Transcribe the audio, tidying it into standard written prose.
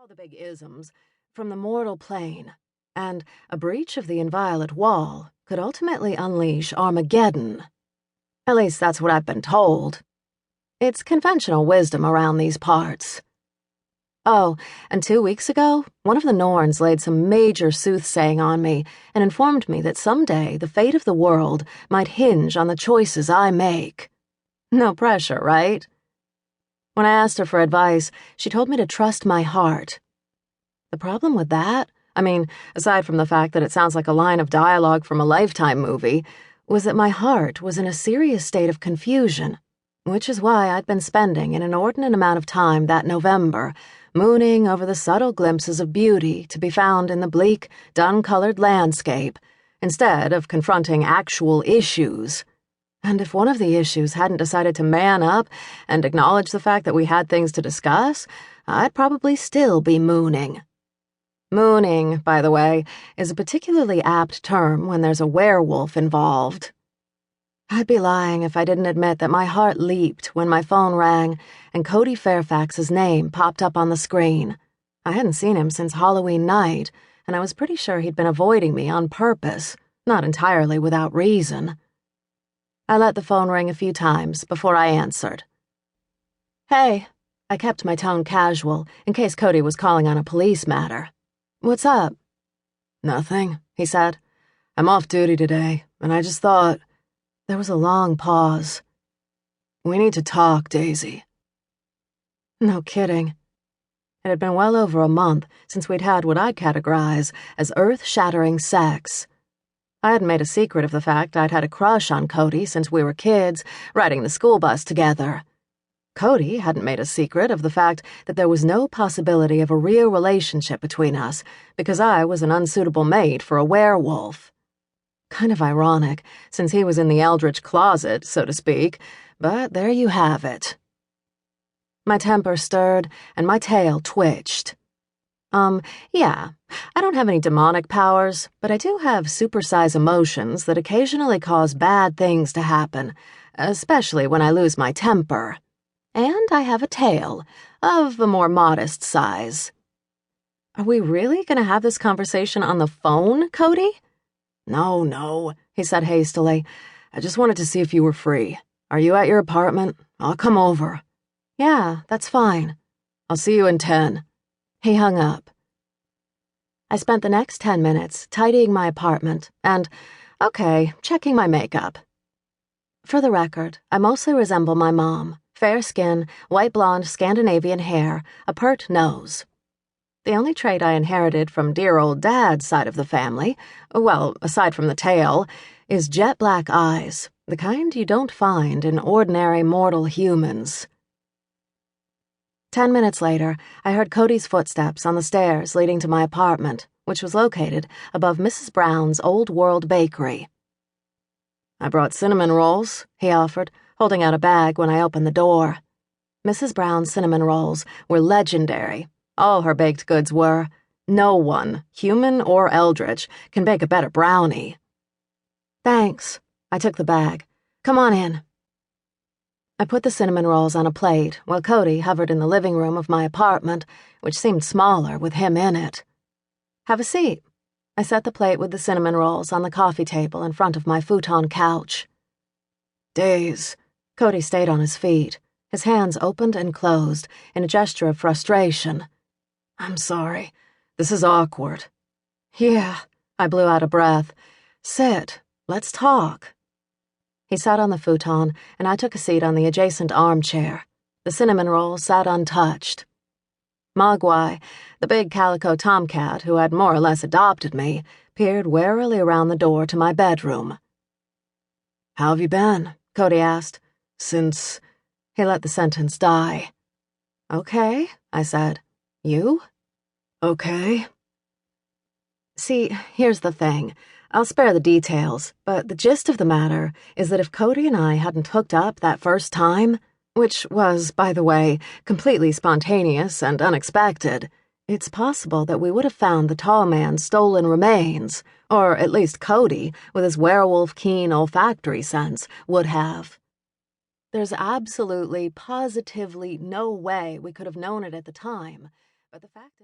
all the big isms, from the mortal plane, and a breach of the inviolate wall could ultimately unleash Armageddon. At least that's what I've been told. It's conventional wisdom around these parts. Oh, and 2 weeks ago, one of the Norns laid some major soothsaying on me and informed me that someday the fate of the world might hinge on the choices I make. No pressure, right? When I asked her for advice, she told me to trust my heart. The problem with that, aside from the fact that it sounds like a line of dialogue from a Lifetime movie, was that my heart was in a serious state of confusion, which is why I'd been spending an inordinate amount of time that November mooning over the subtle glimpses of beauty to be found in the bleak, dun-colored landscape, instead of confronting actual issues. And if one of the issues hadn't decided to man up and acknowledge the fact that we had things to discuss, I'd probably still be mooning. Mooning, by the way, is a particularly apt term when there's a werewolf involved. I'd be lying if I didn't admit that my heart leaped when my phone rang and Cody Fairfax's name popped up on the screen. I hadn't seen him since Halloween night, and I was pretty sure he'd been avoiding me on purpose, not entirely without reason. I let the phone ring a few times before I answered. Hey, I kept my tone casual in case Cody was calling on a police matter. What's up? Nothing, he said. I'm off duty today, and I just thought... There was a long pause. We need to talk, Daisy. No kidding. It had been well over a month since we'd had what I'd categorize as earth-shattering sex. I hadn't made a secret of the fact I'd had a crush on Cody since we were kids, riding the school bus together. Cody hadn't made a secret of the fact that there was no possibility of a real relationship between us because I was an unsuitable mate for a werewolf. Kind of ironic, since he was in the eldritch closet, so to speak, but there you have it. My temper stirred, and my tail twitched. Yeah, I don't have any demonic powers, but I do have supersize emotions that occasionally cause bad things to happen, especially when I lose my temper. And I have a tail, of a more modest size. Are we really going to have this conversation on the phone, Cody? No, he said hastily. I just wanted to see if you were free. Are you at your apartment? I'll come over. Yeah, that's fine. I'll see you in 10. He hung up. I spent the next 10 minutes tidying my apartment and, checking my makeup. For the record, I mostly resemble my mom. Fair skin, white blonde Scandinavian hair, a pert nose. The only trait I inherited from dear old Dad's side of the family, well, aside from the tail, is jet black eyes, the kind you don't find in ordinary mortal humans. 10 minutes later, I heard Cody's footsteps on the stairs leading to my apartment, which was located above Mrs. Brown's Old World Bakery. I brought cinnamon rolls, he offered, holding out a bag when I opened the door. Mrs. Brown's cinnamon rolls were legendary. All her baked goods were. No one, human or eldritch, can bake a better brownie. Thanks. I took the bag. Come on in. I put the cinnamon rolls on a plate while Cody hovered in the living room of my apartment, which seemed smaller with him in it. Have a seat. I set the plate with the cinnamon rolls on the coffee table in front of my futon couch. Days. Cody stayed on his feet, his hands opened and closed in a gesture of frustration. I'm sorry. This is awkward. Yeah, I blew out a breath. Sit. Let's talk. He sat on the futon, and I took a seat on the adjacent armchair. The cinnamon roll sat untouched. Mogwai, the big calico tomcat who had more or less adopted me, peered warily around the door to my bedroom. How have you been? Cody asked. Since... He let the sentence die. Okay, I said. You? Okay. See, here's the thing. I'll spare the details, but the gist of the matter is that if Cody and I hadn't hooked up that first time, which was, by the way, completely spontaneous and unexpected, it's possible that we would have found the tall man's stolen remains, or at least Cody, with his werewolf keen olfactory sense, would have. There's absolutely, positively no way we could have known it at the time, but the fact is...